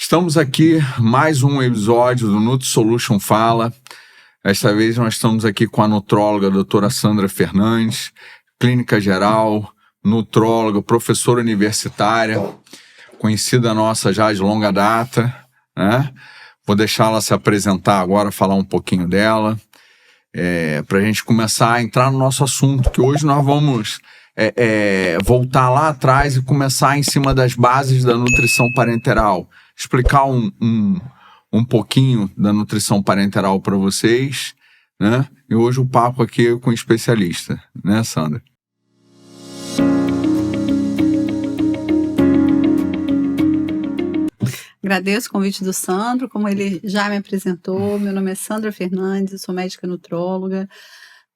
Estamos aqui, mais um episódio do NutriSolution Fala. Desta vez nós estamos aqui com a nutróloga, a doutora Sandra Fernandes, clínica geral, nutróloga, professora universitária, conhecida nossa já de longa data, né? Vou deixá-la se apresentar agora, falar um pouquinho dela, para a gente começar a entrar no nosso assunto, que hoje nós vamos voltar lá atrás e começar em cima das bases da nutrição parenteral. Explicar um pouquinho da nutrição parenteral para vocês, né? E hoje o papo aqui é com um especialista, né, Sandra? Agradeço o convite do Sandro, como ele já me apresentou. Meu nome é Sandra Fernandes, eu sou médica nutróloga,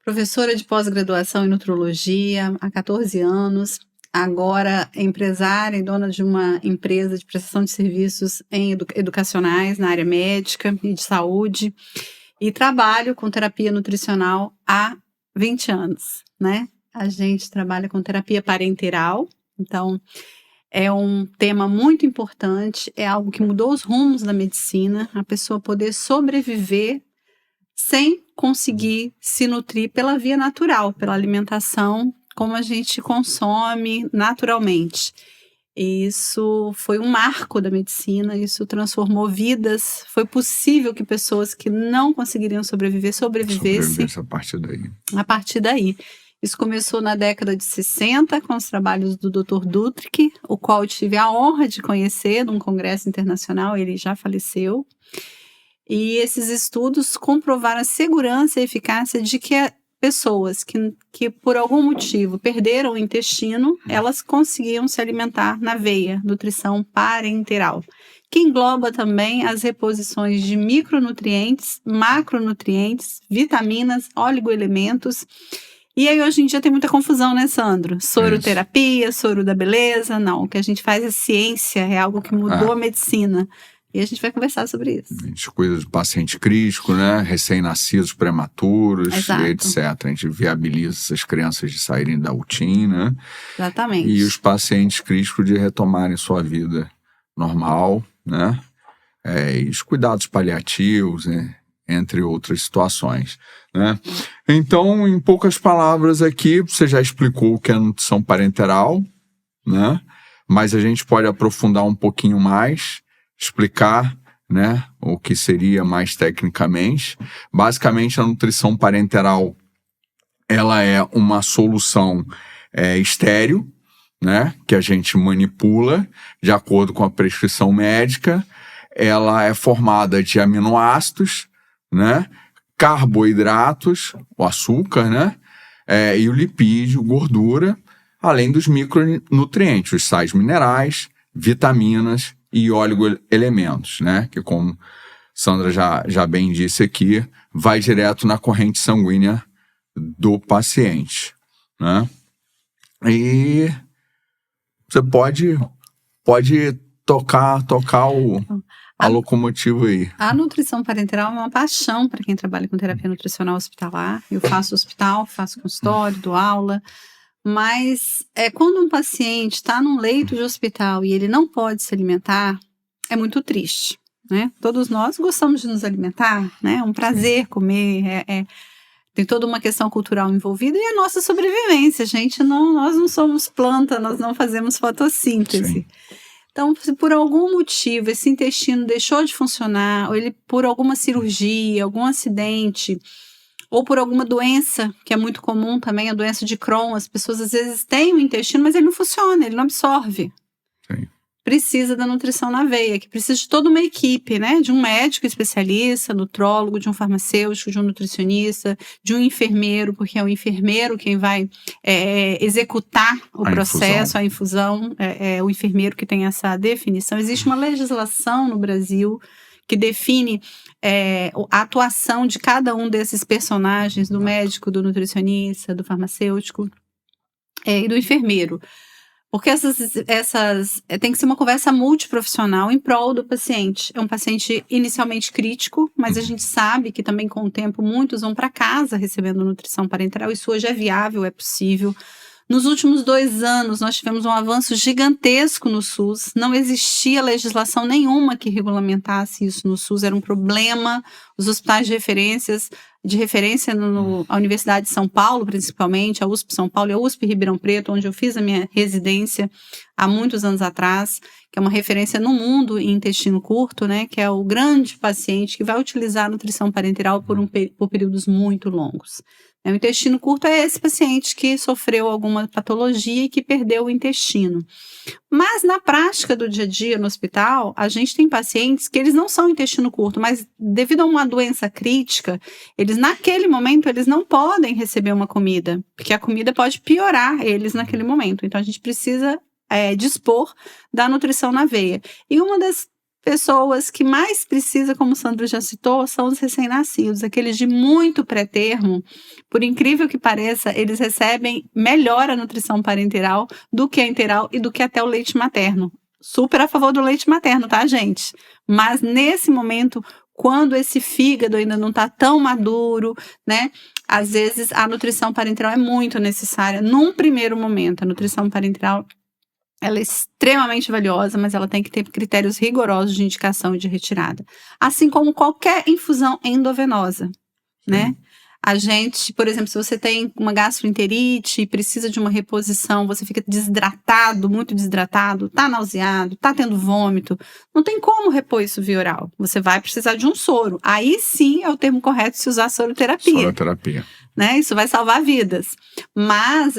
professora de pós-graduação em nutrologia há 14 anos, agora empresária e dona de uma empresa de prestação de serviços educacionais na área médica e de saúde, e trabalho com terapia nutricional há 20 anos, né? A gente trabalha com terapia parenteral, então é um tema muito importante, é algo que mudou os rumos da medicina, a pessoa poder sobreviver sem conseguir se nutrir pela via natural, pela alimentação, como a gente consome naturalmente. E isso foi um marco da medicina, isso transformou vidas, foi possível que pessoas que não conseguiriam sobrevivessem a partir daí. Isso começou na década de 60, com os trabalhos do Dr. Duttrick, o qual eu tive a honra de conhecer num congresso internacional, ele já faleceu. E esses estudos comprovaram a segurança e eficácia de que pessoas que por algum motivo perderam o intestino, elas conseguiam se alimentar na veia, nutrição parenteral, que engloba também as reposições de micronutrientes, macronutrientes, vitaminas, oligoelementos. E aí hoje em dia tem muita confusão, né, Sandro? Soroterapia, soro da beleza, não. O que a gente faz é ciência, é algo que mudou a medicina. E a gente vai conversar sobre isso. A gente cuida de paciente crítico, né? Recém-nascidos, prematuros, Exato. e etc. A gente viabiliza essas crianças de saírem da UTIN, né? Exatamente. E os pacientes críticos de retomarem sua vida normal, né? E os cuidados paliativos, né? Entre outras situações, né? Então, em poucas palavras aqui, você já explicou o que é nutrição parenteral, né? Mas a gente pode aprofundar um pouquinho mais, explicar, né, o que seria mais tecnicamente. Basicamente, a nutrição parenteral, ela é uma solução estéril, né, que a gente manipula de acordo com a prescrição médica. Ela é formada de aminoácidos, né, carboidratos, o açúcar, né, e o lipídio, gordura, além dos micronutrientes, os sais minerais, vitaminas e oligoelementos, né, que como Sandra já bem disse aqui, vai direto na corrente sanguínea do paciente, né, e você pode tocar a locomotiva aí. A nutrição parenteral é uma paixão para quem trabalha com terapia nutricional hospitalar. Eu faço hospital, faço consultório, dou aula. Mas quando um paciente está num leito de hospital e ele não pode se alimentar, é muito triste, né? Todos nós gostamos de nos alimentar, né? É um prazer comer, tem toda uma questão cultural envolvida e a nossa sobrevivência, gente. Nós não somos planta, nós não fazemos fotossíntese. Sim. Então, se por algum motivo esse intestino deixou de funcionar, ou ele por alguma cirurgia, algum acidente, ou por alguma doença, que é muito comum também, a doença de Crohn, as pessoas às vezes têm o intestino, mas ele não funciona, ele não absorve. Sim. Precisa da nutrição na veia, que precisa de toda uma equipe, né? De um médico especialista, nutrólogo, de um farmacêutico, de um nutricionista, de um enfermeiro, porque é o enfermeiro quem vai executar o processo, a infusão, é o enfermeiro que tem essa definição. Existe uma legislação no Brasil que define a atuação de cada um desses personagens, do médico, do nutricionista, do farmacêutico e do enfermeiro. Porque tem que ser uma conversa multiprofissional em prol do paciente. É um paciente inicialmente crítico, mas a gente sabe que também com o tempo muitos vão para casa recebendo nutrição parenteral. Isso hoje é viável, é possível. Nos últimos 2 anos, nós tivemos um avanço gigantesco no SUS. Não existia legislação nenhuma que regulamentasse isso no SUS. Era um problema. Os hospitais de referência, a Universidade de São Paulo, principalmente, a USP São Paulo e a USP Ribeirão Preto, onde eu fiz a minha residência há muitos anos atrás, que é uma referência no mundo em intestino curto, né, que é o grande paciente que vai utilizar a nutrição parenteral por períodos muito longos. O intestino curto é esse paciente que sofreu alguma patologia e que perdeu o intestino. Mas na prática do dia a dia no hospital, a gente tem pacientes que eles não são intestino curto, mas devido a uma doença crítica, eles naquele momento eles não podem receber uma comida, porque a comida pode piorar eles naquele momento. Então a gente precisa dispor da nutrição na veia. E uma das pessoas que mais precisa, como o Sandro já citou, são os recém-nascidos, aqueles de muito pré-termo. Por incrível que pareça, eles recebem melhor a nutrição parenteral do que a enteral e do que até o leite materno. Super a favor do leite materno, tá, gente? Mas nesse momento, quando esse fígado ainda não está tão maduro, né? Às vezes a nutrição parenteral é muito necessária. Num primeiro momento, a nutrição parenteral ela é extremamente valiosa, mas ela tem que ter critérios rigorosos de indicação e de retirada. Assim como qualquer infusão endovenosa, né? A gente, por exemplo, se você tem uma gastroenterite e precisa de uma reposição, você fica desidratado, muito desidratado, tá nauseado, tá tendo vômito, não tem como repor isso via oral. Você vai precisar de um soro. Aí sim é o termo correto se usar soroterapia. Soroterapia. Né? Isso vai salvar vidas. Mas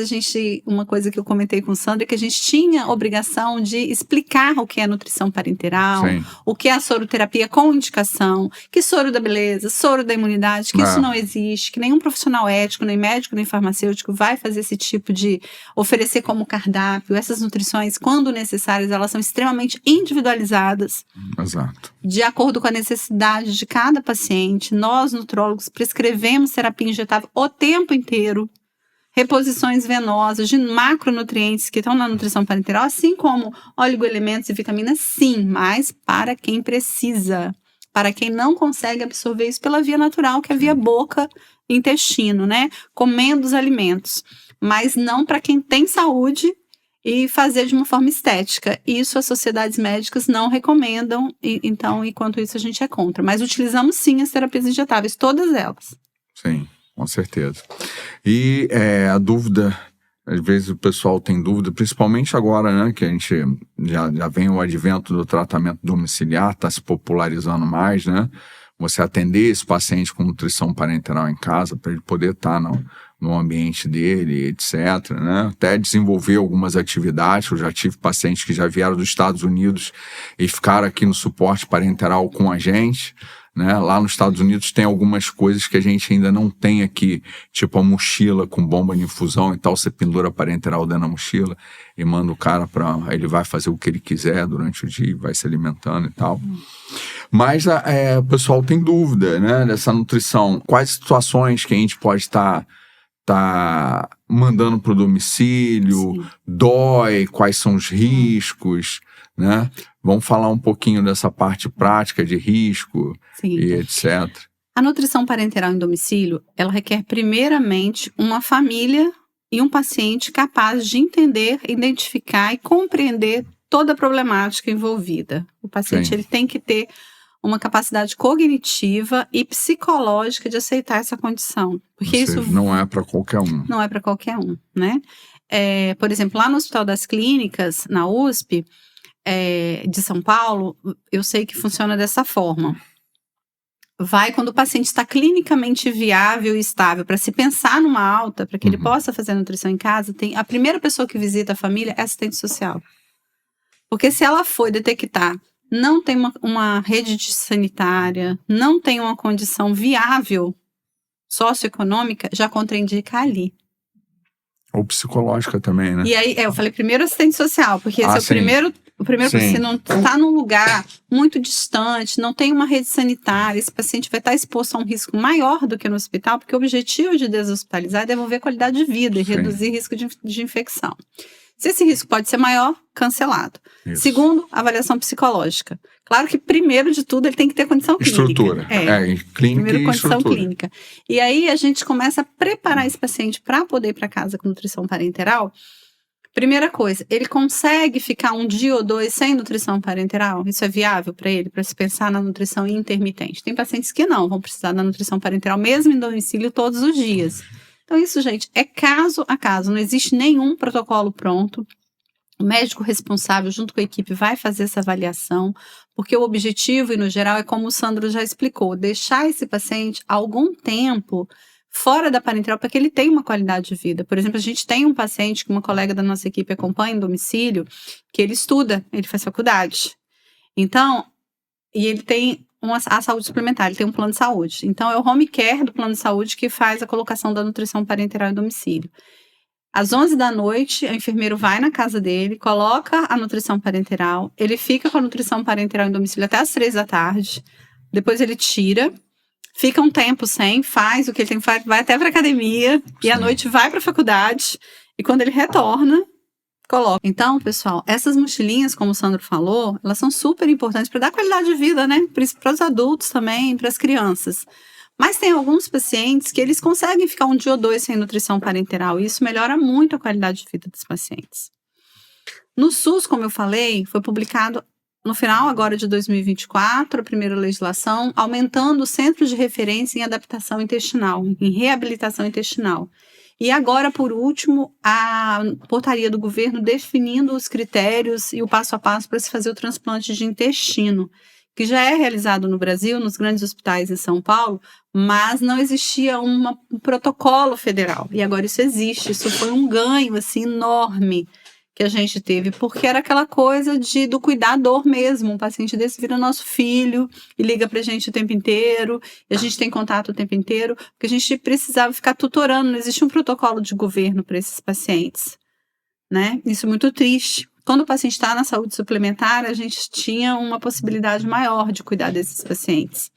uma coisa que eu comentei com o Sandro é que a gente tinha obrigação de explicar o que é nutrição parenteral, Sim. o que é a soroterapia com indicação, que soro da beleza, soro da imunidade, que isso não existe, que nenhum profissional ético, nem médico, nem farmacêutico vai fazer esse tipo de oferecer como cardápio. Essas nutrições, quando necessárias, elas são extremamente individualizadas. Exato. De acordo com a necessidade de cada paciente. Nós, nutrólogos, prescrevemos terapia injetável o tempo inteiro, reposições venosas de macronutrientes que estão na nutrição parenteral, assim como oligoelementos e vitaminas, sim, mas para quem precisa, para quem não consegue absorver isso pela via natural, que é via boca e intestino, né? Comendo os alimentos, mas não para quem tem saúde e fazer de uma forma estética. Isso as sociedades médicas não recomendam, então, enquanto isso a gente é contra. Mas utilizamos sim as terapias injetáveis, todas elas. Sim. Com certeza. E a dúvida, às vezes o pessoal tem dúvida, principalmente agora, né, que a gente já vem o advento do tratamento domiciliar, está se popularizando mais, né? Você atender esse paciente com nutrição parenteral em casa, para ele poder estar no ambiente dele, etc., né? Até desenvolver algumas atividades. Eu já tive pacientes que já vieram dos Estados Unidos e ficaram aqui no suporte parenteral com a gente, né? Lá nos Estados Unidos tem algumas coisas que a gente ainda não tem aqui, tipo a mochila com bomba de infusão e tal, você pendura a parenteral dentro da mochila e manda o cara ele vai fazer o que ele quiser durante o dia, vai se alimentando e tal. Mas o pessoal tem dúvida, né, dessa nutrição. Quais situações que a gente pode estar mandando para o domicílio, sim, dói, quais são os riscos, né? Vamos falar um pouquinho dessa parte prática de risco, sim, e etc. A nutrição parenteral em domicílio, ela requer primeiramente uma família e um paciente capaz de entender, identificar e compreender toda a problemática envolvida. O paciente ele tem que ter uma capacidade cognitiva e psicológica de aceitar essa condição. Porque isso não é para qualquer um. Não é para qualquer um, né? Por exemplo, lá no Hospital das Clínicas, na USP, de São Paulo, eu sei que funciona dessa forma. Vai quando o paciente está clinicamente viável e estável para se pensar numa alta, para que ele possa fazer a nutrição em casa, a primeira pessoa que visita a família é a assistente social. Porque se ela for detectar, não tem uma rede sanitária, não tem uma condição viável socioeconômica, já contraindica ali. Ou psicológica também, né? E aí, eu falei primeiro assistente social, porque esse é o primeiro você não está num lugar muito distante, não tem uma rede sanitária, esse paciente vai estar exposto a um risco maior do que no hospital, porque o objetivo de deshospitalizar é devolver qualidade de vida e reduzir risco de infecção. Se esse risco pode ser maior, cancelado. Isso. Segundo, avaliação psicológica. Claro que, primeiro de tudo, ele tem que ter condição clínica. Estrutura. Clínica Primeiro, e condição estrutura. clínica. E aí, a gente começa a preparar esse paciente para poder ir para casa com nutrição parenteral. Primeira coisa, ele consegue ficar um dia ou dois sem nutrição parenteral? Isso é viável para ele, para se pensar na nutrição intermitente? Tem pacientes que não, vão precisar da nutrição parenteral mesmo em domicílio todos os dias. Então isso, gente, é caso a caso, não existe nenhum protocolo pronto. O médico responsável, junto com a equipe, vai fazer essa avaliação, porque o objetivo, e no geral, é como o Sandro já explicou, deixar esse paciente algum tempo fora da parenteral para que ele tenha uma qualidade de vida. Por exemplo, a gente tem um paciente que uma colega da nossa equipe acompanha em domicílio, que ele estuda, ele faz faculdade. Então, e ele tem a saúde suplementar, ele tem um plano de saúde. Então, é o home care do plano de saúde que faz a colocação da nutrição parenteral em domicílio. Às 11 da noite, o enfermeiro vai na casa dele, coloca a nutrição parenteral, ele fica com a nutrição parenteral em domicílio até às 3 da tarde, depois ele tira, fica um tempo sem, faz o que ele tem que fazer, vai até para academia, e à noite vai para a faculdade, e quando ele retorna, coloca. Então, pessoal, essas mochilinhas, como o Sandro falou, elas são super importantes para dar qualidade de vida, né? Para os adultos também, para as crianças. Mas tem alguns pacientes que eles conseguem ficar um dia ou dois sem nutrição parenteral, e isso melhora muito a qualidade de vida dos pacientes. No SUS, como eu falei, foi publicado no final agora de 2024, a primeira legislação, aumentando os centros de referência em adaptação intestinal, em reabilitação intestinal. E agora, por último, a portaria do governo definindo os critérios e o passo a passo para se fazer o transplante de intestino, que já é realizado no Brasil, nos grandes hospitais em São Paulo, mas não existia um protocolo federal. E agora isso existe. Isso foi um ganho assim, enorme que a gente teve, porque era aquela coisa do cuidador mesmo. Um paciente desse vira nosso filho e liga pra gente o tempo inteiro, e a gente tem contato o tempo inteiro, porque a gente precisava ficar tutorando, não existia um protocolo de governo para esses pacientes, né? Isso é muito triste. Quando o paciente está na saúde suplementar, a gente tinha uma possibilidade maior de cuidar desses pacientes.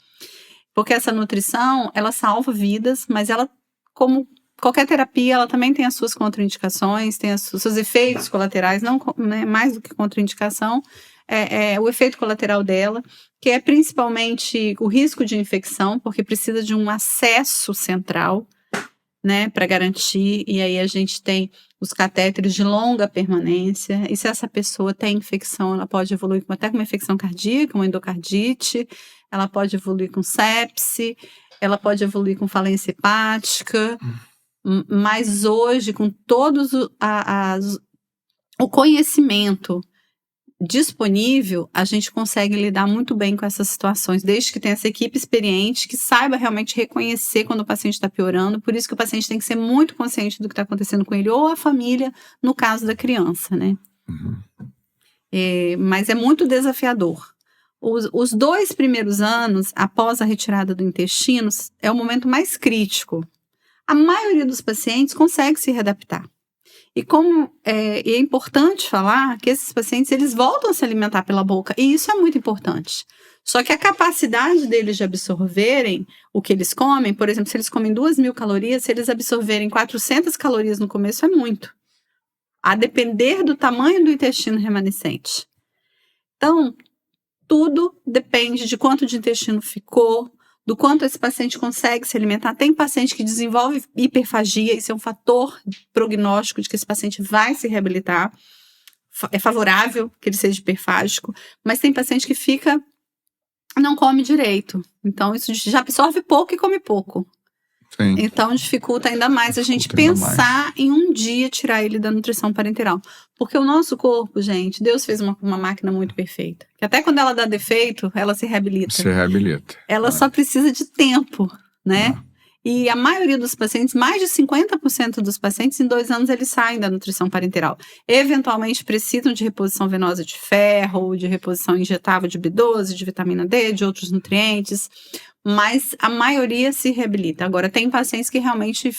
Porque essa nutrição, ela salva vidas, mas ela, como qualquer terapia, ela também tem as suas contraindicações, tem os seus efeitos colaterais, não, né, mais do que contraindicação, o efeito colateral dela, que é principalmente o risco de infecção, porque precisa de um acesso central, né, para garantir, e aí a gente tem os catéteres de longa permanência, e se essa pessoa tem infecção, ela pode evoluir até com uma infecção cardíaca, uma endocardite, ela pode evoluir com sepse, ela pode evoluir com falência hepática, mas hoje, com todos o conhecimento disponível, a gente consegue lidar muito bem com essas situações, desde que tenha essa equipe experiente, que saiba realmente reconhecer quando o paciente está piorando. Por isso que o paciente tem que ser muito consciente do que está acontecendo com ele, ou a família, no caso da criança, né? Mas é muito desafiador. Os 2 primeiros anos, após a retirada do intestino, é o momento mais crítico. A maioria dos pacientes consegue se readaptar. E como é importante falar que esses pacientes, eles voltam a se alimentar pela boca, e isso é muito importante. Só que a capacidade deles de absorverem o que eles comem, por exemplo, se eles comem 2.000 calorias, se eles absorverem 400 calorias no começo, é muito. A depender do tamanho do intestino remanescente. Então, tudo depende de quanto de intestino ficou, do quanto esse paciente consegue se alimentar. Tem paciente que desenvolve hiperfagia, isso é um fator prognóstico de que esse paciente vai se reabilitar. É favorável que ele seja hiperfágico, mas tem paciente que não come direito. Então, isso já absorve pouco e come pouco. Sim. Então, dificulta ainda mais a gente pensar em um dia tirar ele da nutrição parenteral. Porque o nosso corpo, gente, Deus fez uma máquina muito perfeita. Que até quando ela dá defeito, ela se reabilita. Se reabilita. Ela só precisa de tempo, né? E a maioria dos pacientes, mais de 50% dos pacientes, em 2 anos eles saem da nutrição parenteral. Eventualmente precisam de reposição venosa de ferro, de reposição injetável de B12, de vitamina D, de outros nutrientes, mas a maioria se reabilita. Agora, tem pacientes que realmente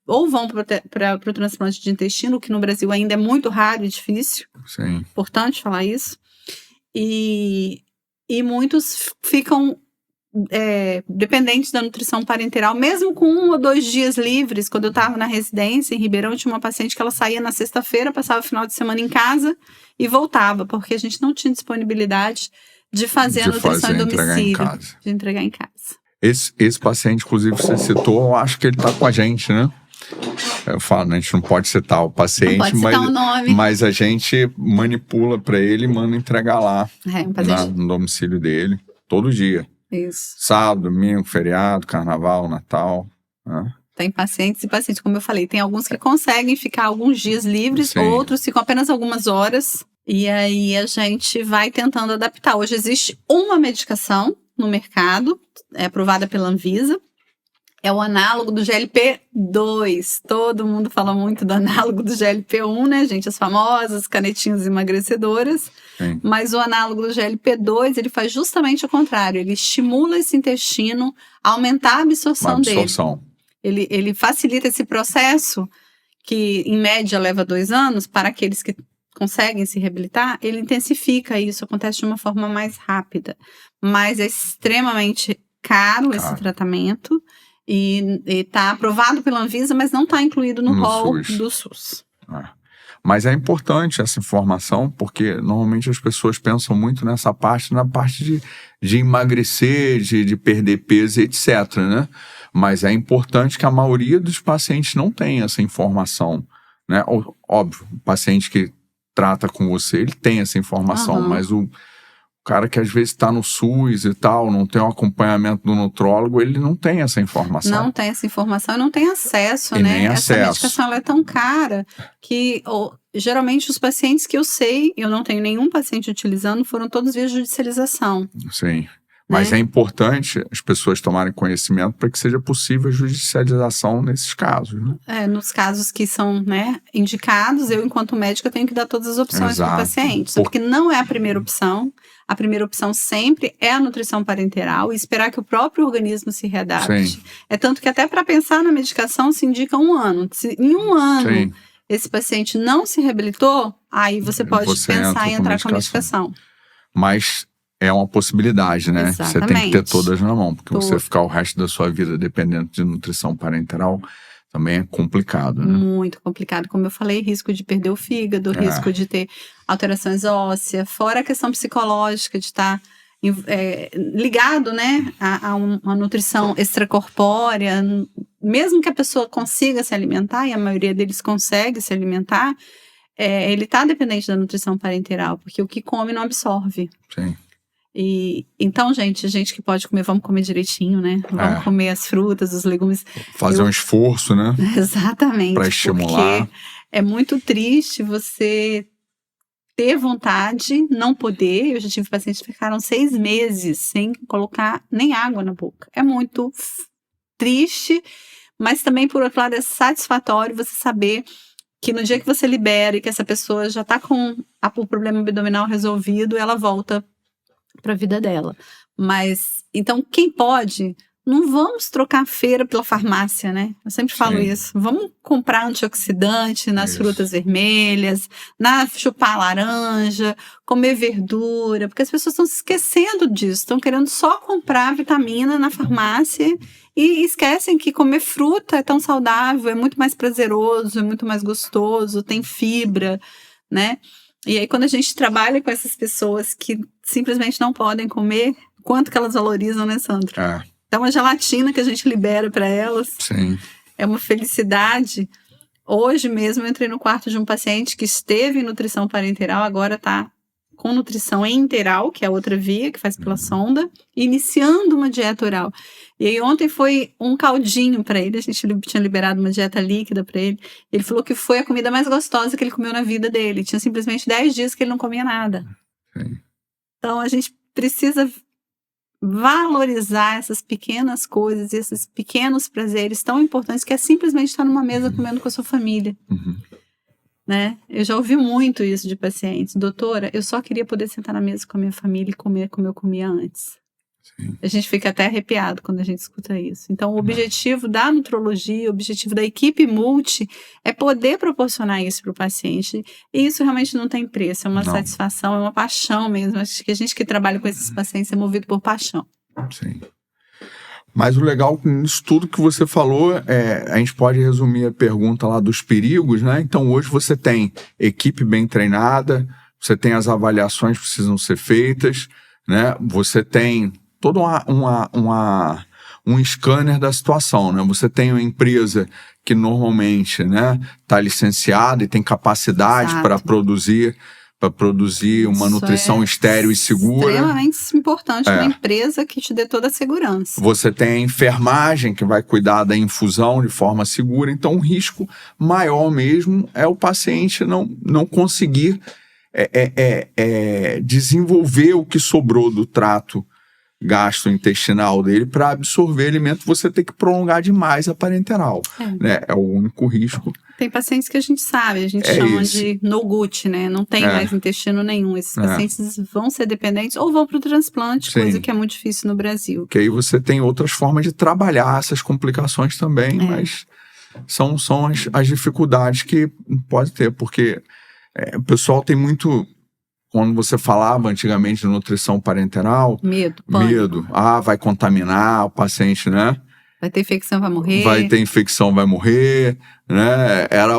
ou vão para o transplante de intestino, que no Brasil ainda é muito raro e difícil. Sim. Importante falar isso. E muitos ficam dependentes da nutrição parenteral, mesmo com 1 ou 2 dias livres. Quando eu estava na residência em Ribeirão, tinha uma paciente que ela saía na sexta-feira, passava o final de semana em casa e voltava, porque a gente não tinha disponibilidade de fazer a nutrição em domicílio, de entregar em casa. Esse paciente, inclusive, você citou, eu acho que ele está com a gente, né? Eu falo, a gente não pode citar o paciente, não pode citar o nome. Mas a gente manipula para ele e manda entregar lá, paciente... no domicílio dele, todo dia. Isso. Sábado, domingo, feriado, carnaval, Natal. Né? Tem pacientes e pacientes, como eu falei, tem alguns que conseguem ficar alguns dias livres, Sim. outros ficam apenas algumas horas, e aí a gente vai tentando adaptar. Hoje existe uma medicação no mercado, aprovada pela Anvisa, é o análogo do GLP-2. Todo mundo fala muito do análogo do GLP-1, né, gente? As famosas canetinhas emagrecedoras. Sim. Mas o análogo do GLP-2, ele faz justamente o contrário. Ele estimula esse intestino a aumentar a absorção dele. Ele facilita esse processo, que em média leva 2 anos, para aqueles que conseguem se reabilitar, ele intensifica isso, acontece de uma forma mais rápida. Mas é extremamente caro esse tratamento. E está aprovado pela Anvisa, mas não está incluído no rol do SUS. Mas é importante essa informação, porque normalmente as pessoas pensam muito nessa parte, na parte de emagrecer, de perder peso, etc., né? Mas é importante que a maioria dos pacientes não tenha essa informação, né? Óbvio, o paciente que trata com você, ele tem essa informação, mas o cara que às vezes está no SUS e tal, não tem um acompanhamento do nutrólogo, ele não tem essa informação. Não tem essa informação e não tem acesso, e né? Nem essa acesso. medicação ela é tão cara que geralmente os pacientes que eu sei, eu não tenho nenhum paciente utilizando, foram todos via judicialização. Sim. Mas é importante as pessoas tomarem conhecimento para que seja possível a judicialização nesses casos, né? Nos casos que são, né, indicados, eu, enquanto médica, tenho que dar todas as opções para o paciente. Porque não é a primeira opção. A primeira opção sempre é a nutrição parenteral e esperar que o próprio organismo se readapte. Sim. É tanto que até para pensar na medicação se indica 1 ano. Se em 1 ano Sim. esse paciente não se reabilitou, aí você pode pensar em entrar com a medicação. Mas é uma possibilidade, né? Exatamente. Você tem que ter todas na mão, porque você ficar o resto da sua vida dependendo de nutrição parenteral também é complicado, né? Muito complicado. Como eu falei, risco de perder o fígado, risco de ter alterações ósseas, fora a questão psicológica de estar ligado, né, a uma nutrição extracorpórea. Mesmo que a pessoa consiga se alimentar, e a maioria deles consegue se alimentar, ele está dependente da nutrição parenteral, porque o que come não absorve. Sim. Então, gente que pode comer, vamos comer direitinho, né? Vamos comer as frutas, os legumes. Fazer um esforço, né? Exatamente. Para estimular. Porque é muito triste você ter vontade, não poder. Eu já tive pacientes que ficaram 6 meses sem colocar nem água na boca. É muito triste, mas também, por outro lado, é satisfatório você saber que no dia que você libera e que essa pessoa já está com o problema abdominal resolvido, ela volta para a vida dela. Mas, então, quem pode, não vamos trocar feira pela farmácia, né? Eu sempre falo isso. Vamos comprar antioxidante nas frutas vermelhas, chupar laranja, comer verdura, porque as pessoas estão se esquecendo disso, estão querendo só comprar vitamina na farmácia e esquecem que comer fruta é tão saudável, é muito mais prazeroso, é muito mais gostoso, tem fibra, né? E aí, quando a gente trabalha com essas pessoas que simplesmente não podem comer, quanto que elas valorizam, né, Sandro? Então, a gelatina que a gente libera para elas é uma felicidade. Hoje mesmo, eu entrei no quarto de um paciente que esteve em nutrição parenteral, agora está com nutrição enteral, que é a outra via, que faz pela sonda, iniciando uma dieta oral. E aí ontem foi um caldinho para ele, a gente tinha liberado uma dieta líquida para ele. Ele falou que foi a comida mais gostosa que ele comeu na vida dele. Tinha simplesmente 10 dias que ele não comia nada. Então a gente precisa valorizar essas pequenas coisas, esses pequenos prazeres tão importantes, que é simplesmente estar numa mesa comendo com a sua família. Né? Eu já ouvi muito isso de pacientes. Doutora, eu só queria poder sentar na mesa com a minha família e comer como eu comia antes. A gente fica até arrepiado quando a gente escuta isso. Então, o objetivo da nutrologia, o objetivo da equipe multi é poder proporcionar isso para o paciente. E isso realmente não tem preço, é uma satisfação, é uma paixão mesmo. Acho que a gente que trabalha com esses pacientes é movido por paixão. Sim. Mas o legal nisso tudo que você falou, a gente pode resumir a pergunta lá dos perigos, né? Então, hoje você tem equipe bem treinada, você tem as avaliações que precisam ser feitas, né? Você tem todo um scanner da situação, né? Você tem uma empresa que normalmente, né, está licenciada e tem capacidade para produzir uma Isso nutrição estéril e segura. Extremamente importante uma empresa que te dê toda a segurança. Você tem a enfermagem que vai cuidar da infusão de forma segura. Então, o risco maior mesmo é o paciente não conseguir desenvolver o que sobrou do trato gastrointestinal dele para absorver alimento. Você tem que prolongar demais a parenteral. Né? É o único risco. Tem pacientes que a gente sabe, a gente chama de no-gut, né? Não tem mais intestino nenhum. Esses pacientes vão ser dependentes ou vão para o transplante, coisa que é muito difícil no Brasil. Que aí você tem outras formas de trabalhar essas complicações também, mas são as dificuldades que pode ter, porque o pessoal tem muito... Quando você falava antigamente de nutrição parenteral... Medo. Vai contaminar o paciente, né? Vai ter infecção, vai morrer. Vai ter infecção, vai morrer, né? Era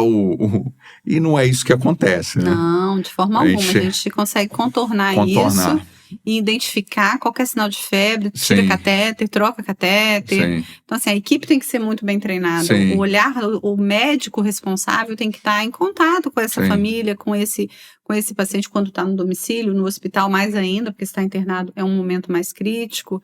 E não é isso que acontece, né? Não, de forma alguma. A gente consegue contornar isso e identificar qualquer sinal de febre, tira catéter, troca catéter. Então, assim, a equipe tem que ser muito bem treinada. O olhar, o médico responsável tem que estar em contato com essa família, com esse paciente quando está no domicílio, no hospital mais ainda, porque está internado é um momento mais crítico.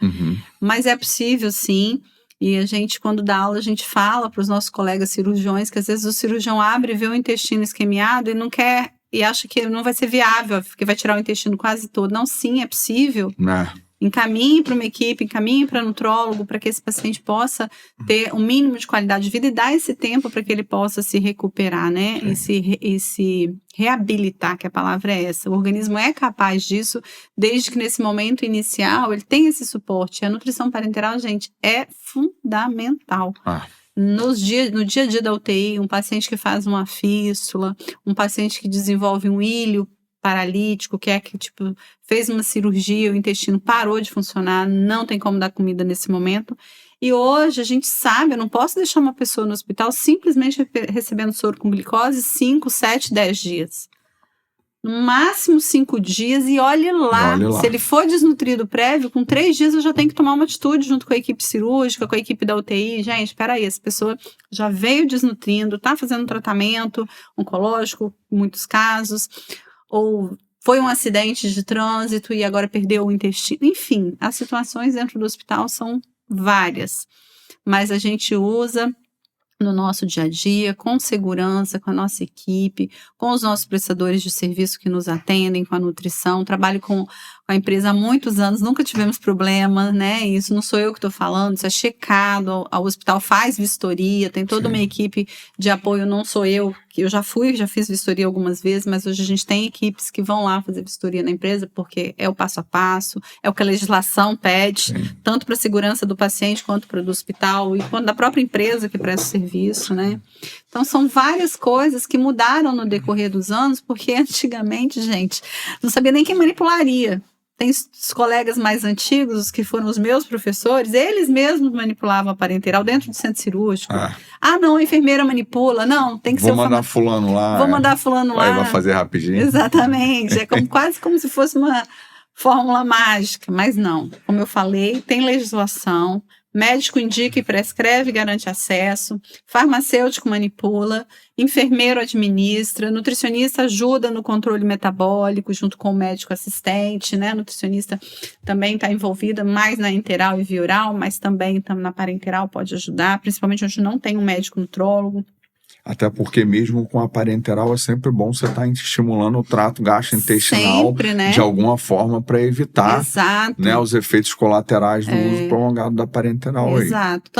Mas é possível, sim. E a gente, quando dá aula, a gente fala para os nossos colegas cirurgiões que às vezes o cirurgião abre e vê o intestino esquemiado e não quer, e acha que não vai ser viável, porque vai tirar o intestino quase todo. Não, sim, é possível. Encaminhe para uma equipe, encaminhe para nutrólogo, para que esse paciente possa ter um mínimo de qualidade de vida e dar esse tempo para que ele possa se recuperar, né? E se reabilitar, que a palavra é essa. O organismo é capaz disso, desde que nesse momento inicial ele tem esse suporte. A nutrição parenteral, gente, é fundamental. No dia a dia da UTI, um paciente que faz uma fístula, um paciente que desenvolve um ilho paralítico, que fez uma cirurgia, o intestino parou de funcionar, não tem como dar comida nesse momento. E hoje a gente sabe, eu não posso deixar uma pessoa no hospital simplesmente recebendo soro com glicose 5, 7, 10 dias. No máximo 5 dias e olhe lá. Se ele for desnutrido prévio, com 3 dias eu já tenho que tomar uma atitude junto com a equipe cirúrgica, com a equipe da UTI. Gente, peraí, essa pessoa já veio desnutrindo, está fazendo tratamento oncológico, em muitos casos, ou foi um acidente de trânsito e agora perdeu o intestino. Enfim, as situações dentro do hospital são várias, mas a gente usa no nosso dia a dia, com segurança, com a nossa equipe, com os nossos prestadores de serviço que nos atendem, com a nutrição. Trabalho com a empresa há muitos anos, nunca tivemos problema, né? Isso não sou eu que estou falando, isso é checado, o hospital faz vistoria, tem toda uma equipe de apoio, não sou eu, que eu já fiz vistoria algumas vezes, mas hoje a gente tem equipes que vão lá fazer vistoria na empresa, porque é o passo a passo, é o que a legislação pede, tanto para a segurança do paciente, quanto para do hospital, e quanto da própria empresa que presta o serviço, né? Então, são várias coisas que mudaram no decorrer dos anos, porque antigamente, gente, não sabia nem quem manipularia. Tem os colegas mais antigos, que foram os meus professores, eles mesmos manipulavam a parenteral dentro do centro cirúrgico. Não, a enfermeira manipula. Não, tem que ser... Vou mandar fulano lá. Vou mandar fulano lá. Aí vai fazer rapidinho. Exatamente. É quase como se fosse uma fórmula mágica. Mas não. Como eu falei, tem legislação. Médico indica e prescreve e garante acesso, farmacêutico manipula, enfermeiro administra, nutricionista ajuda no controle metabólico junto com o médico assistente, né? A nutricionista também está envolvida mais na enteral e via oral, mas também na parenteral pode ajudar, principalmente onde não tem um médico nutrólogo. Até porque mesmo com a parenteral é sempre bom você estar estimulando o trato gastrointestinal de alguma forma para evitar os efeitos colaterais do uso prolongado da parenteral. Exato.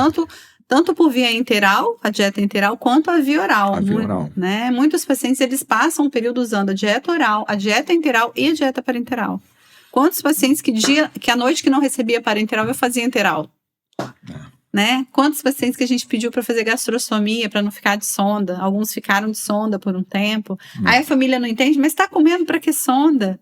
Tanto por via enteral, a dieta enteral, quanto a via oral. A via oral. Né? Muitos pacientes eles passam um período usando a dieta oral, a dieta enteral e a dieta parenteral. Quantos pacientes que à noite que não recebia parenteral eu fazia enteral? né? Quantos pacientes que a gente pediu para fazer gastrostomia, para não ficar de sonda? Alguns ficaram de sonda por um tempo. Aí a família não entende, mas está comendo para que sonda?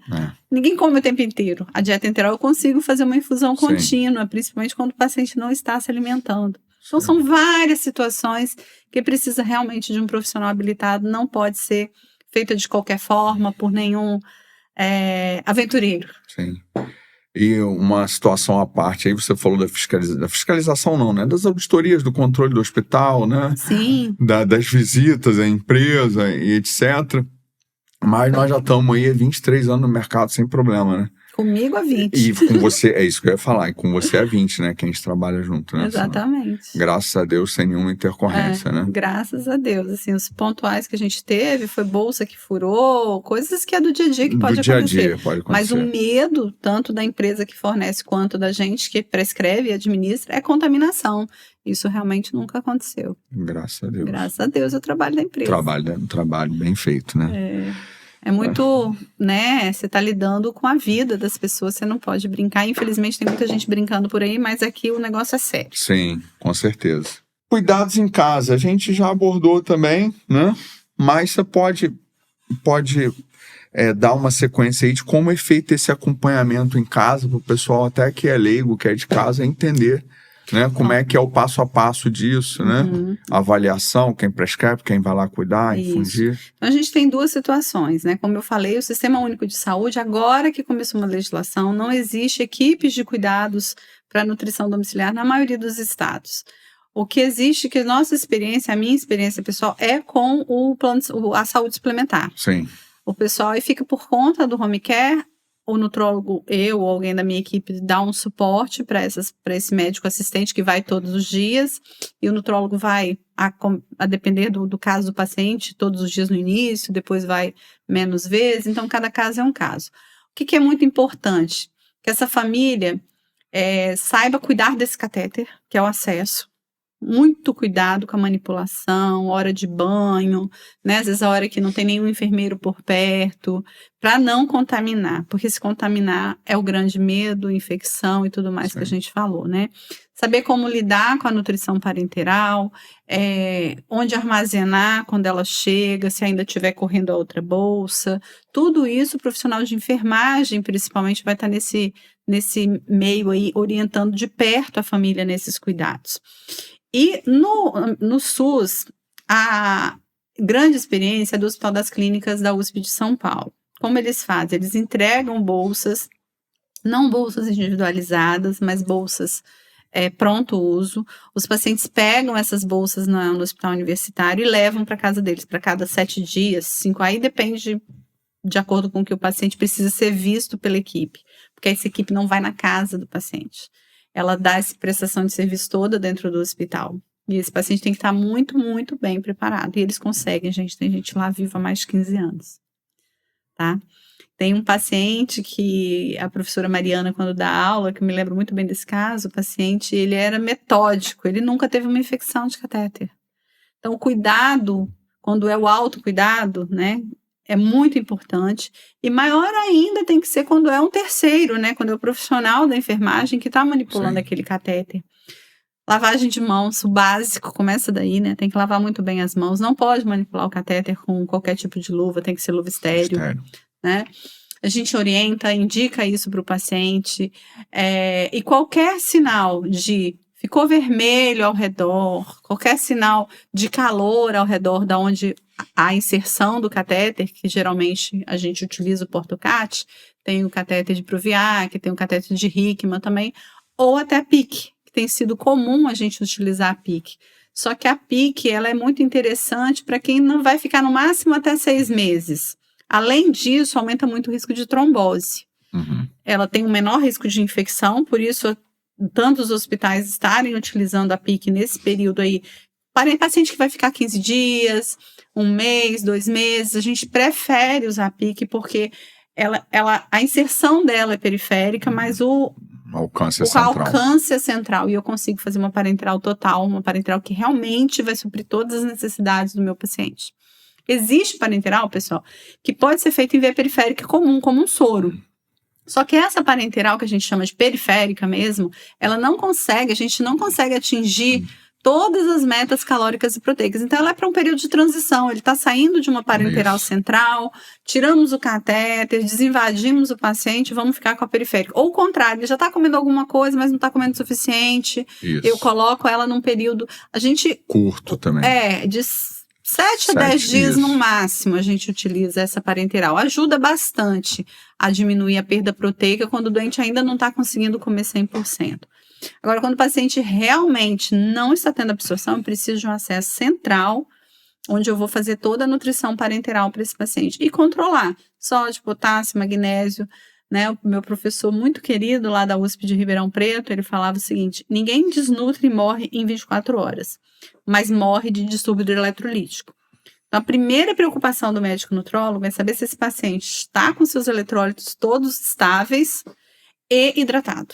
Ninguém come o tempo inteiro. A dieta enteral eu consigo fazer uma infusão contínua, principalmente quando o paciente não está se alimentando. Então são várias situações que precisa realmente de um profissional habilitado, não pode ser feita de qualquer forma, por nenhum aventureiro. Sim. E uma situação à parte, aí você falou da fiscalização não, né? Das auditorias, do controle do hospital, né? Sim. Das visitas à empresa e etc. Mas nós já estamos aí há 23 anos no mercado sem problema, né? Comigo há 20. E com você, é isso que eu ia falar, e com você há 20, né? Que a gente trabalha junto, né? Exatamente. Graças a Deus, sem nenhuma intercorrência, né? Graças a Deus. Assim, os pontuais que a gente teve, foi bolsa que furou, coisas que é do dia a dia que pode acontecer. Do dia a dia pode acontecer. Mas o medo, tanto da empresa que fornece, quanto da gente que prescreve e administra, é contaminação. Isso realmente nunca aconteceu. Graças a Deus. Graças a Deus é o trabalho da empresa. Trabalho bem feito, né? É muito, né, você tá lidando com a vida das pessoas, você não pode brincar. Infelizmente tem muita gente brincando por aí, mas aqui o negócio é sério. Sim, com certeza. Cuidados em casa, a gente já abordou também, né? Mas você pode dar uma sequência aí de como é feito esse acompanhamento em casa, para o pessoal até que é leigo, que é de casa, entender, né? Como é que é o passo a passo disso, né? A avaliação, quem prescreve, quem vai lá cuidar, infundir. Então, a gente tem duas situações, né? Como eu falei, o Sistema Único de Saúde, agora que começou uma legislação, não existe equipes de cuidados para nutrição domiciliar na maioria dos estados. O que existe, que a nossa experiência, a minha experiência pessoal, é com a saúde suplementar. Sim. O pessoal aí fica por conta do home care, o nutrólogo, eu ou alguém da minha equipe, dá um suporte para esse médico assistente que vai todos os dias, e o nutrólogo vai, a depender do caso do paciente, todos os dias no início, depois vai menos vezes, então cada caso é um caso. O que é muito importante? Que essa família saiba cuidar desse catéter, que é o acesso. Muito cuidado com a manipulação, hora de banho, né? Às vezes a hora que não tem nenhum enfermeiro por perto, para não contaminar, porque se contaminar é o grande medo, infecção e tudo mais que a gente falou, né? Saber como lidar com a nutrição parenteral, onde armazenar quando ela chega, se ainda estiver correndo a outra bolsa, tudo isso o profissional de enfermagem, principalmente, vai estar nesse meio aí, orientando de perto a família nesses cuidados. E no SUS, a grande experiência é do Hospital das Clínicas da USP de São Paulo. Como eles fazem? Eles entregam bolsas, não bolsas individualizadas, mas bolsas pronto uso. Os pacientes pegam essas bolsas no hospital universitário e levam para casa deles, para cada 7 dias, 5, aí depende de acordo com o que o paciente precisa ser visto pela equipe, porque essa equipe não vai na casa do paciente. Ela dá essa prestação de serviço toda dentro do hospital. E esse paciente tem que estar muito, muito bem preparado. E eles conseguem, gente. Tem gente lá viva há mais de 15 anos. Tá? Tem um paciente que a professora Mariana, quando dá aula, que eu me lembro muito bem desse caso, o paciente, ele era metódico. Ele nunca teve uma infecção de catéter. Então, o cuidado, quando é o autocuidado, né? É muito importante, e maior ainda tem que ser quando é um terceiro, né? Quando é o profissional da enfermagem que está manipulando aquele catéter. Lavagem de mãos, o básico, começa daí, né? Tem que lavar muito bem as mãos, não pode manipular o catéter com qualquer tipo de luva, tem que ser luva estéril, né? A gente orienta, indica isso para o paciente, e qualquer sinal de ficou vermelho ao redor, qualquer sinal de calor ao redor da onde a inserção do catéter, que geralmente a gente utiliza o Portocat, tem o catéter de Proviac, tem o catéter de Hickman também, ou até a PIC, que tem sido comum a gente utilizar a PIC. Só que a PIC, ela é muito interessante para quem não vai ficar no máximo até 6 meses. Além disso, aumenta muito o risco de trombose. Ela tem um menor risco de infecção, por isso tantos hospitais estarem utilizando a PIC nesse período aí. Para paciente que vai ficar 15 dias, 1 mês, 2 meses, a gente prefere usar a PIC porque a inserção dela é periférica, mas o alcance é central. E eu consigo fazer uma parenteral total, uma parenteral que realmente vai suprir todas as necessidades do meu paciente. Existe parenteral, pessoal, que pode ser feita em via periférica comum, como um soro. Só que essa parenteral, que a gente chama de periférica mesmo, a gente não consegue atingir todas as metas calóricas e proteicas. Então, ela é para um período de transição. Ele está saindo de uma parenteral central, tiramos o catéter, desinvadimos o paciente, vamos ficar com a periférica. Ou o contrário, ele já está comendo alguma coisa, mas não está comendo o suficiente. Isso. Eu coloco ela num período... Curto também. De 7 a 10 dias no máximo a gente utiliza essa parenteral. Ajuda bastante a diminuir a perda proteica quando o doente ainda não está conseguindo comer 100%. Agora, quando o paciente realmente não está tendo absorção, eu preciso de um acesso central, onde eu vou fazer toda a nutrição parenteral para esse paciente. E controlar sódio, potássio, magnésio. Né? O meu professor muito querido lá da USP de Ribeirão Preto, ele falava o seguinte: ninguém desnutre e morre em 24 horas, mas morre de distúrbio eletrolítico. Então, a primeira preocupação do médico nutrólogo é saber se esse paciente está com seus eletrólitos todos estáveis e hidratado.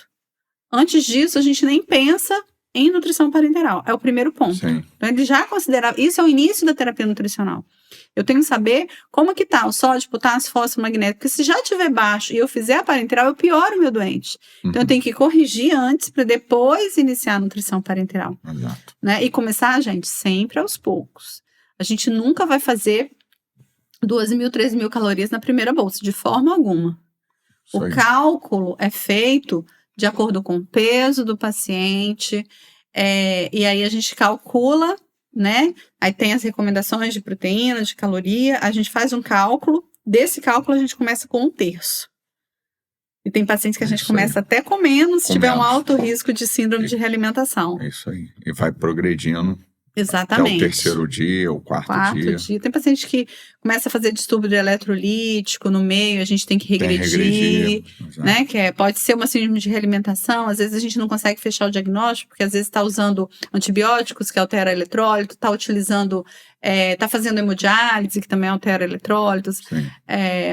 Antes disso, a gente nem pensa em nutrição parenteral. É o primeiro ponto. Sim. Então, ele já considera... Isso é o início da terapia nutricional. Eu tenho que saber como que tá o sódio, potássio, fósforo, magnésio. Porque se já estiver baixo e eu fizer a parenteral, eu pioro o meu doente. Então, eu tenho que corrigir antes para depois iniciar a nutrição parenteral. Exato. Né? E começar, gente, sempre aos poucos. A gente nunca vai fazer 2.000, 3.000 calorias na primeira bolsa, de forma alguma. O cálculo é feito de acordo com o peso do paciente, e aí a gente calcula, né? Aí tem as recomendações de proteína, de caloria, a gente faz um cálculo, desse cálculo a gente começa com 1/3. E tem pacientes que a gente começa até com menos, se tiver um alto risco de síndrome de realimentação. É isso aí. E vai progredindo. Exatamente. Até o terceiro dia, o quarto dia. Tem paciente que começa a fazer distúrbio eletrolítico no meio, a gente tem que regredir, né? Que pode ser uma síndrome de realimentação. Às vezes a gente não consegue fechar o diagnóstico, porque às vezes está usando antibióticos, que altera eletrólito, está utilizando, está fazendo hemodiálise, que também altera eletrólitos.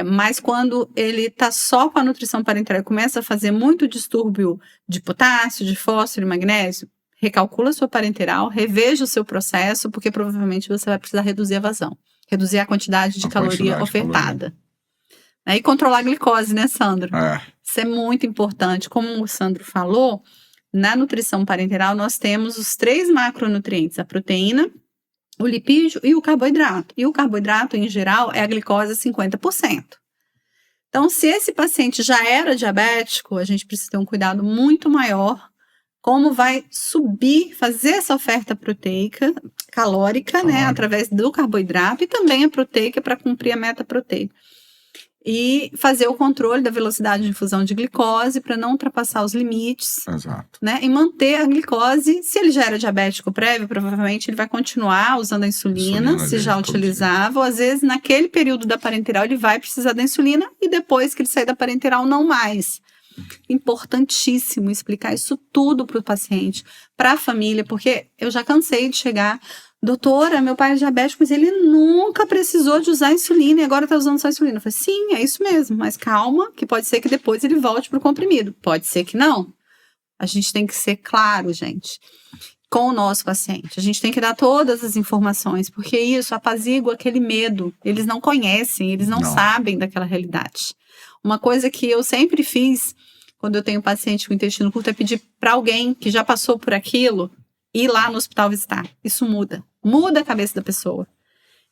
Mas quando ele está só com a nutrição parenteral e começa a fazer muito distúrbio de potássio, de fósforo e magnésio, recalcula a sua parenteral, reveja o seu processo, porque provavelmente você vai precisar reduzir a vazão, reduzir a quantidade de caloria ofertada. E controlar a glicose, né, Sandro? Isso é muito importante. Como o Sandro falou, na nutrição parenteral nós temos os 3 macronutrientes, a proteína, o lipídio e o carboidrato. E o carboidrato, em geral, é a glicose 50%. Então, se esse paciente já era diabético, a gente precisa ter um cuidado muito maior como vai subir, fazer essa oferta proteica, calórica, né, através do carboidrato e também a proteica para cumprir a meta proteica. E fazer o controle da velocidade de infusão de glicose para não ultrapassar os limites. Exato. Né, e manter a glicose. Se ele já era diabético prévio, provavelmente ele vai continuar usando a insulina se já utilizava. Ou às vezes, naquele período da parenteral, ele vai precisar da insulina e depois que ele sair da parenteral, não mais. Importantíssimo explicar isso tudo para o paciente, para a família, porque eu já cansei de chegar, doutora, meu pai é diabético, mas ele nunca precisou de usar insulina e agora está usando só insulina. Eu falei, sim, é isso mesmo, mas calma, que pode ser que depois ele volte para o comprimido, pode ser que não. A gente tem que ser claro, gente, com o nosso paciente, a gente tem que dar todas as informações, porque isso apazigua aquele medo, eles não conhecem, eles não sabem daquela realidade. Uma coisa que eu sempre fiz quando eu tenho paciente com intestino curto é pedir para alguém que já passou por aquilo ir lá no hospital visitar. Isso muda a cabeça da pessoa.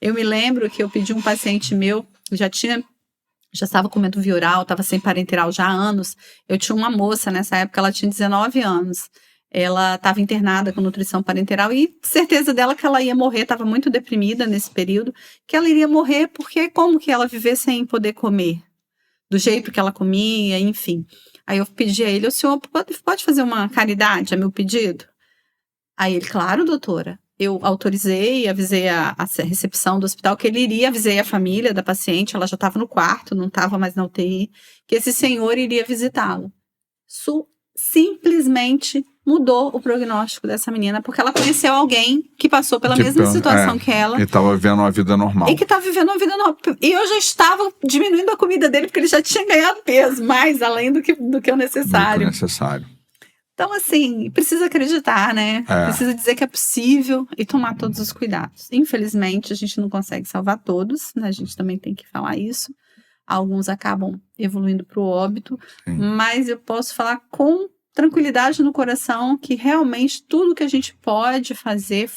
Eu me lembro que eu pedi um paciente meu, já estava comendo via oral, estava sem parenteral já há anos. Eu tinha uma moça nessa época, ela tinha 19 anos. Ela estava internada com nutrição parenteral e certeza dela que ela ia morrer, estava muito deprimida nesse período, que ela iria morrer porque como que ela viver sem poder comer? Do jeito que ela comia, enfim. Aí eu pedi a ele, o senhor pode fazer uma caridade a meu pedido? Aí ele, claro, doutora. Eu autorizei, avisei a recepção do hospital que ele iria, avisei a família da paciente, ela já estava no quarto, não estava mais na UTI, que esse senhor iria visitá-lo. Isso simplesmente mudou o prognóstico dessa menina, porque ela conheceu alguém que passou pela mesma situação que ela. E estava vivendo uma vida normal. E que estava vivendo uma vida normal. E eu já estava diminuindo a comida dele, porque ele já tinha ganhado peso, mais além do que o necessário. Então, assim, precisa acreditar, né? Precisa dizer que é possível e tomar todos os cuidados. Infelizmente, a gente não consegue salvar todos, né? A gente também tem que falar isso. alguns acabam evoluindo para o óbito, Sim. mas eu posso falar com tranquilidade no coração que realmente tudo que a gente pode fazer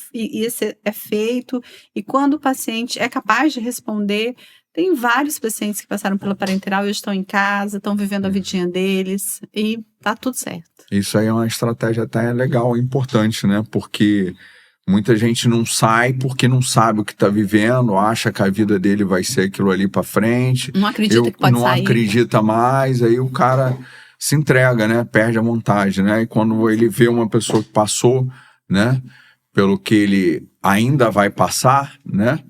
é feito, e quando o paciente é capaz de responder, tem vários pacientes que passaram pela parenteral e estão em casa, estão vivendo a vidinha deles, e tá tudo certo. Isso aí é uma estratégia até legal, importante, né? Porque muita gente não sai porque não sabe o que está vivendo, acha que a vida dele vai ser aquilo ali para frente. Não acredita que pode não sair. acredita mais, aí o cara se entrega, né? Perde a vontade, né? E quando ele vê uma pessoa que passou, né? Pelo que ele ainda vai passar, né?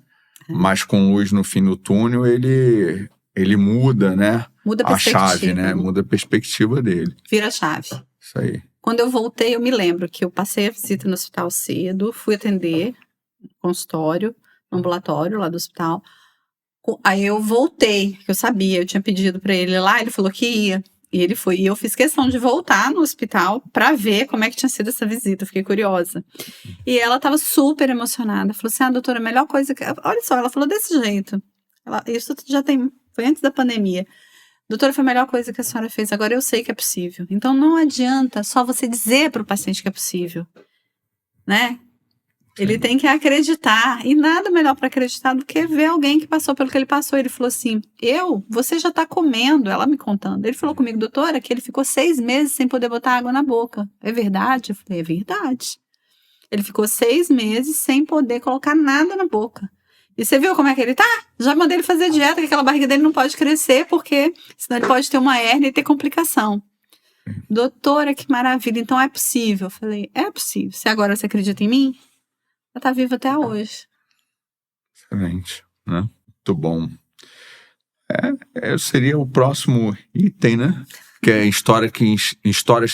Mas com luz no fim do túnel, ele muda, né? Muda a A chave, né? perspectiva. Muda a perspectiva dele. Vira a chave. Isso aí. Quando eu voltei, eu me lembro que eu passei a visita no hospital cedo, fui atender no consultório, no ambulatório lá do hospital. Aí eu voltei, que eu sabia, eu tinha pedido para ele lá, ele falou que ia. E ele foi. E eu fiz questão de voltar no hospital para ver como é que tinha sido essa visita. Eu fiquei curiosa. E ela estava super emocionada. Falou assim: doutora, a melhor coisa que. Olha só, ela falou desse jeito. Isso já tem. Foi antes da pandemia. Doutora, foi a melhor coisa que a senhora fez. Agora eu sei que é possível. Então não adianta só você dizer para o paciente que é possível, né? Ele tem que acreditar, e nada melhor para acreditar do que ver alguém que passou pelo que ele passou. Ele falou assim: você já tá comendo, ela me contando. Ele falou comigo, doutora, que ele ficou 6 meses sem poder botar água na boca. É verdade? Eu falei, é verdade. Ele ficou 6 meses sem poder colocar nada na boca. E você viu como é que ele tá? Já mandei ele fazer dieta, que aquela barriga dele não pode crescer, porque senão ele pode ter uma hérnia e ter complicação. Doutora, que maravilha, então é possível. Eu falei, é possível. Se agora você acredita em mim, ela tá viva até hoje. Excelente, né? Muito bom. Seria o próximo item, né? Que é histórias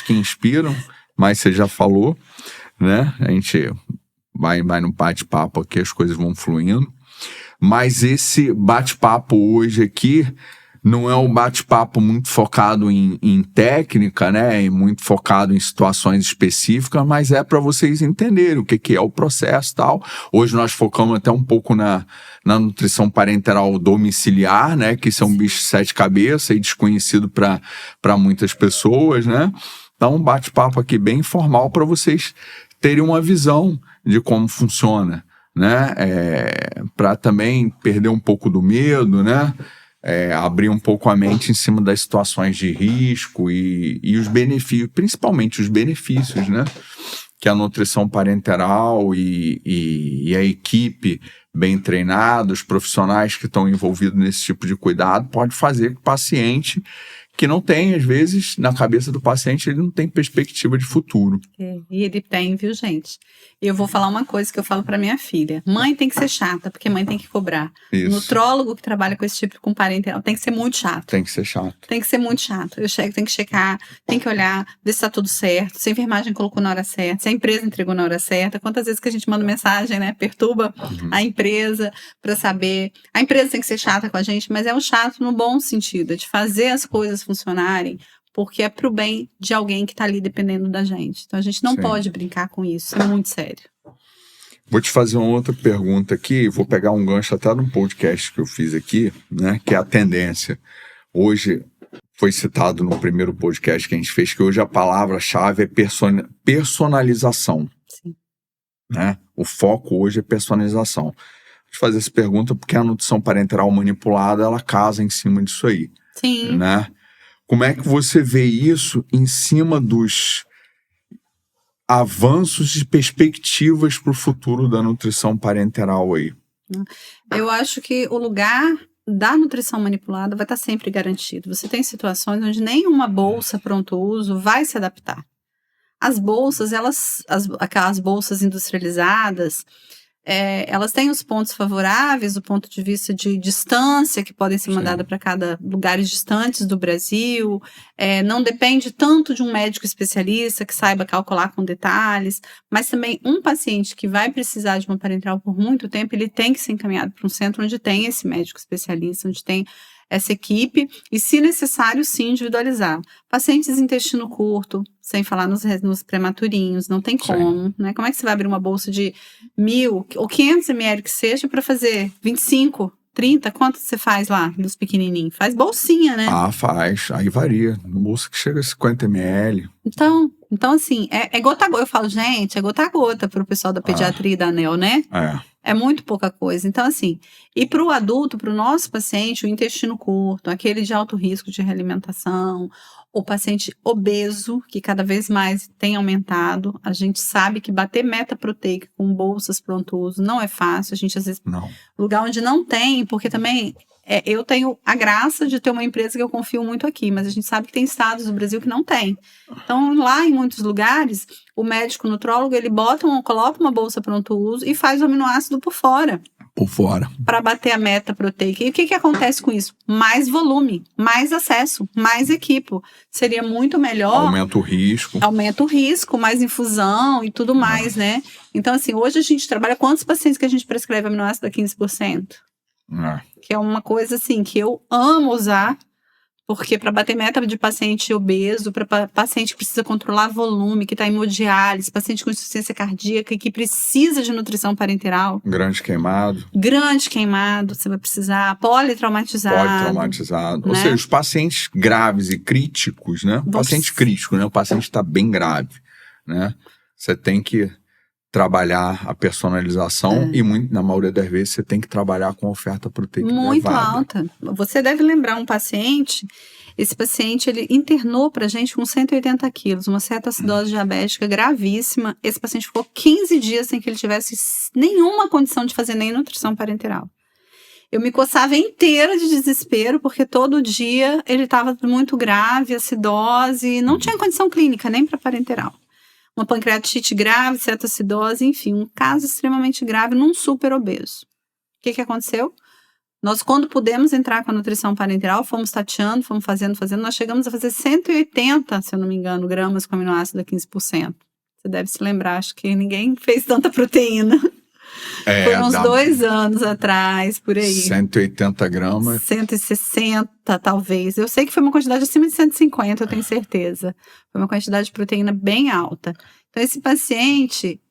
que inspiram, mas você já falou, né? A gente vai no bate-papo aqui, as coisas vão fluindo. Mas esse bate-papo hoje aqui não é um bate-papo muito focado em técnica, né? E muito focado em situações específicas, mas é para vocês entenderem o que é o processo e tal. Hoje nós focamos até um pouco na nutrição parenteral domiciliar, né? Que isso é um bicho de 7 cabeças e desconhecido para muitas pessoas, né? Então, um bate-papo aqui bem informal para vocês terem uma visão de como funciona, né? Para também perder um pouco do medo, né? Abrir um pouco a mente em cima das situações de risco e os benefícios, principalmente os benefícios, né? Que a nutrição parenteral e a equipe bem treinada, os profissionais que estão envolvidos nesse tipo de cuidado, pode fazer que o paciente que não tem, às vezes, na cabeça do paciente, ele não tem perspectiva de futuro. E ele tem, viu, gente? E eu vou falar uma coisa que eu falo para minha filha. Mãe tem que ser chata, porque mãe tem que cobrar. Isso. Nutrólogo que trabalha com esse tipo com parenteral tem que ser muito chato. Tem que ser chato. Tem que ser muito chato. Tem que checar, tem que olhar, ver se tá tudo certo, se a enfermagem colocou na hora certa, se a empresa entregou na hora certa. Quantas vezes que a gente manda mensagem, né? Perturba a empresa para saber. A empresa tem que ser chata com a gente, mas é um chato no bom sentido, de fazer as coisas funcionarem, porque é pro bem de alguém que está ali dependendo da gente. Então a gente não pode brincar com isso, é muito sério. Vou te fazer uma outra pergunta aqui, vou pegar um gancho até de um podcast que eu fiz aqui, né, que é a tendência. Hoje foi citado no primeiro podcast que a gente fez, que hoje a palavra-chave é personalização. Sim. Né? O foco hoje é personalização. Vou te fazer essa pergunta porque a nutrição parenteral manipulada, ela casa em cima disso aí. Sim. Né? Como é que você vê isso em cima dos avanços e perspectivas para o futuro da nutrição parenteral aí? Eu acho que o lugar da nutrição manipulada vai estar sempre garantido. Você tem situações onde nenhuma bolsa pronto uso vai se adaptar. As bolsas, aquelas bolsas industrializadas, elas têm os pontos favoráveis do ponto de vista de distância, que podem ser mandadas para cada lugares distantes do Brasil, não depende tanto de um médico especialista que saiba calcular com detalhes, mas também um paciente que vai precisar de uma parenteral por muito tempo, ele tem que ser encaminhado para um centro onde tem esse médico especialista, onde tem essa equipe, e se necessário, sim, individualizar. Pacientes intestino curto, sem falar nos prematurinhos, não tem como, né? Como é que você vai abrir uma bolsa de 1.000 ou 500 ml que seja para fazer 25 30, quanto você faz lá dos pequenininhos? Faz bolsinha, né? Faz. Aí varia. Bolsa que chega a 50 ml. Então assim, é gota a gota. Eu falo, gente, é gota a gota pro pessoal da pediatria e da ANEL, né? É muito pouca coisa. Então, assim, e para o adulto, para o nosso paciente, o intestino curto, aquele de alto risco de realimentação, o paciente obeso, que cada vez mais tem aumentado, a gente sabe que bater meta proteica com bolsas pronto uso não é fácil. A gente, às vezes, Não. lugar onde não tem, porque também eu tenho a graça de ter uma empresa que eu confio muito aqui, mas a gente sabe que tem estados do Brasil que não tem. Então, lá em muitos lugares, o médico nutrólogo, ele coloca uma bolsa pronto uso e faz o aminoácido por fora. Por fora. Para bater a meta proteica. E o que acontece com isso? Mais volume, mais acesso, mais equipo. Seria muito melhor. Aumenta o risco. Aumenta o risco, mais infusão e tudo mais, né? Então, assim, hoje a gente trabalha... Quantos pacientes que a gente prescreve aminoácido a 15%? Que é uma coisa, assim, que eu amo usar, porque para bater meta de paciente obeso, para paciente que precisa controlar volume, que está em hemodiálise, paciente com insuficiência cardíaca e que precisa de nutrição parenteral. Grande queimado, você vai precisar. Politraumatizado. Né? Ou seja, os pacientes graves e críticos, né? O paciente crítico, né? O paciente está bem grave, né? Você tem que trabalhar a personalização e na maioria das vezes você tem que trabalhar com a oferta proteica muito elevada. Alta. Você deve lembrar um paciente, esse paciente ele internou pra gente com 180 quilos, uma cetoacidose diabética gravíssima. Esse paciente ficou 15 dias sem que ele tivesse nenhuma condição de fazer nem nutrição parenteral. Eu me coçava inteira de desespero, porque todo dia ele estava muito grave, acidose, não tinha condição clínica nem para parenteral. Uma pancreatite grave, cetoacidose, enfim, um caso extremamente grave num super obeso. O que aconteceu? Nós, quando pudemos entrar com a nutrição parenteral, fomos tateando, fomos fazendo, nós chegamos a fazer 180, se eu não me engano, gramas com aminoácido a 15%. Você deve se lembrar, acho que ninguém fez tanta proteína. Foi uns 2 anos atrás, por aí. 180 gramas. 160, talvez. Eu sei que foi uma quantidade acima de 150, eu tenho certeza. Foi uma quantidade de proteína bem alta. Então, esse paciente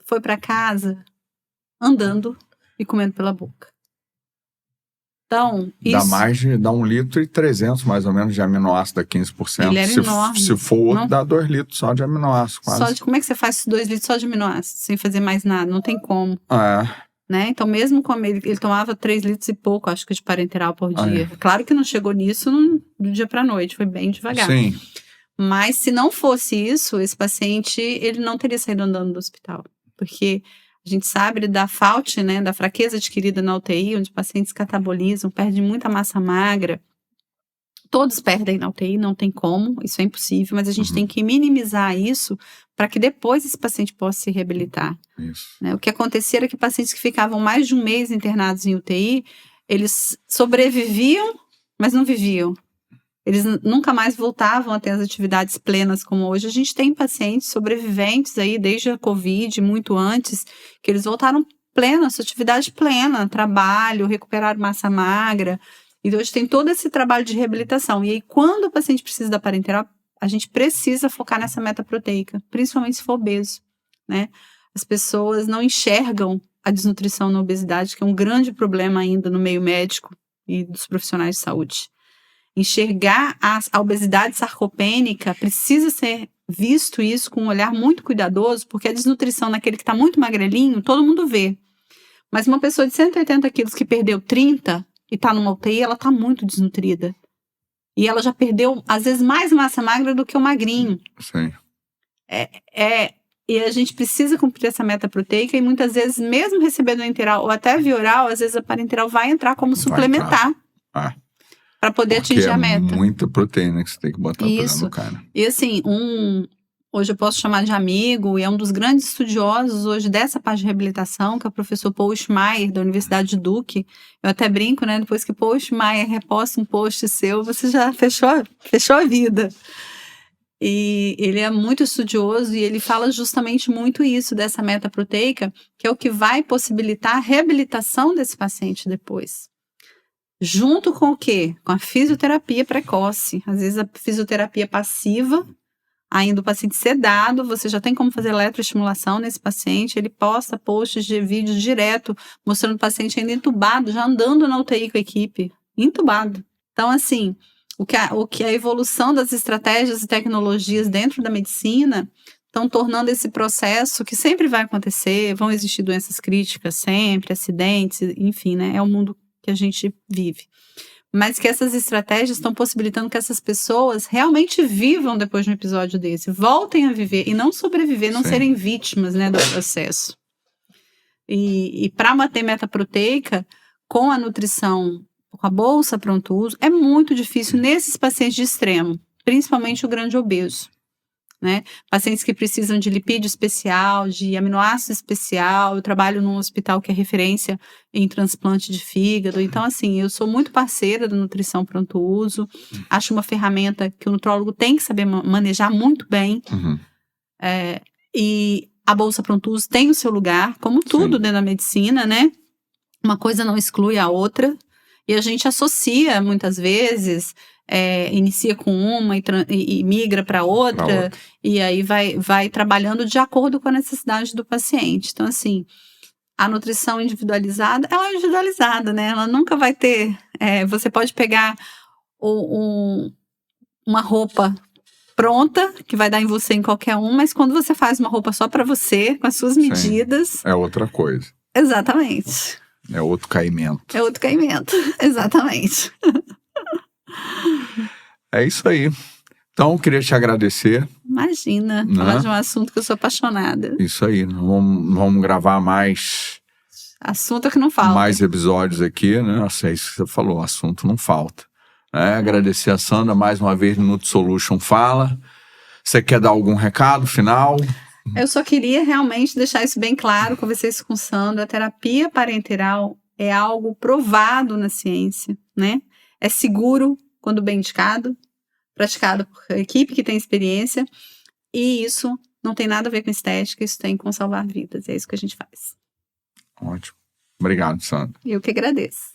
foi para casa andando e comendo pela boca. Então, dá 1 litro e 300 mais ou menos de aminoácido a 15%. Ele era enorme. Se for outro, dá 2 litros só de aminoácido quase. Como é que você faz 2 litros só de aminoácido, sem fazer mais nada? Não tem como. Né? Então, mesmo com ele tomava 3 litros e pouco, acho que de parenteral por dia. Claro que não chegou nisso do dia para a noite, foi bem devagar. Sim. Mas se não fosse isso, esse paciente, ele não teria saído andando do hospital. Porque a gente sabe da FAUT, né, da fraqueza adquirida na UTI, onde pacientes catabolizam, perdem muita massa magra. Todos perdem na UTI, não tem como, isso é impossível, mas a gente tem que minimizar isso para que depois esse paciente possa se reabilitar. Isso. Né? O que acontecia era que pacientes que ficavam mais de 1 mês internados em UTI, eles sobreviviam, mas não viviam. Eles nunca mais voltavam a ter as atividades plenas como hoje. A gente tem pacientes sobreviventes aí desde a Covid, muito antes, que eles voltaram plena, sua atividade plena, trabalho, recuperar massa magra. E hoje tem todo esse trabalho de reabilitação. E aí, quando o paciente precisa da parenteral, a gente precisa focar nessa meta proteica, principalmente se for obeso, né? As pessoas não enxergam a desnutrição na obesidade, que é um grande problema ainda no meio médico e dos profissionais de saúde. Enxergar a obesidade sarcopênica precisa ser visto isso com um olhar muito cuidadoso, porque a desnutrição naquele que está muito magrelinho, todo mundo vê. Mas uma pessoa de 180 quilos que perdeu 30 e está numa UTI, ela está muito desnutrida. E ela já perdeu, às vezes, mais massa magra do que o magrinho. Sim. E a gente precisa cumprir essa meta proteica e muitas vezes, mesmo recebendo a enteral ou até via oral, às vezes a parenteral vai entrar como suplementar. Para poder atingir a meta. É muita proteína que você tem que botar isso. No cara. E assim, hoje eu posso chamar de amigo, e é um dos grandes estudiosos hoje dessa parte de reabilitação, que é o professor Paul Schmeier, da Universidade de Duke. Eu até brinco, né? Depois que Paul Schmeier reposta um post seu, você já fechou a vida. E ele é muito estudioso e ele fala justamente muito isso, dessa meta proteica, que é o que vai possibilitar a reabilitação desse paciente depois. Junto com o quê? Com a fisioterapia precoce. Às vezes a fisioterapia passiva ainda o paciente sedado, você já tem como fazer eletroestimulação nesse paciente, ele posta posts de vídeos direto, mostrando o paciente ainda entubado, já andando na UTI com a equipe, entubado. Então, assim, o que a evolução das estratégias e tecnologias dentro da medicina estão tornando esse processo que sempre vai acontecer, vão existir doenças críticas sempre, acidentes, enfim, né? É o mundo que a gente vive. Mas que essas estratégias estão possibilitando que essas pessoas realmente vivam depois de um episódio desse, voltem a viver e não sobreviver, não serem vítimas, né, do processo. E para manter meta proteica, com a nutrição, com a bolsa pronto uso, é muito difícil nesses pacientes de extremo, principalmente o grande obeso. Né? Pacientes que precisam de lipídio especial, de aminoácido especial. Eu trabalho num hospital que é referência em transplante de fígado. Então, assim, eu sou muito parceira da nutrição pronto uso. Acho uma ferramenta que o nutrólogo tem que saber manejar muito bem. E a bolsa pronto uso tem o seu lugar, como tudo dentro da medicina, né? Uma coisa não exclui a outra. E a gente associa, muitas vezes, inicia com uma e migra para outra, e aí vai trabalhando de acordo com a necessidade do paciente. Então, assim, a nutrição individualizada, ela é individualizada, né? Ela nunca vai ter... você pode pegar uma roupa pronta, que vai dar em você em qualquer um, mas quando você faz uma roupa só para você, com as suas medidas... É outra coisa. Exatamente. É outro caimento. É outro caimento, exatamente. É isso aí. Então, eu queria te agradecer. Imagina, falar de um assunto que eu sou apaixonada. Isso aí. Vamos gravar mais... Assunto que não falta. Mais episódios aqui, né? Nossa, é isso que você falou, assunto não falta. Agradecer a Sandra mais uma vez no NutriSolution Fala. Você quer dar algum recado final? Eu só queria realmente deixar isso bem claro, conversei isso com o Sandro, a terapia parenteral é algo provado na ciência, né? É seguro quando bem indicado, praticado por equipe que tem experiência, e isso não tem nada a ver com estética, isso tem com salvar vidas, é isso que a gente faz. Ótimo. Obrigado, Sandra. Eu que agradeço.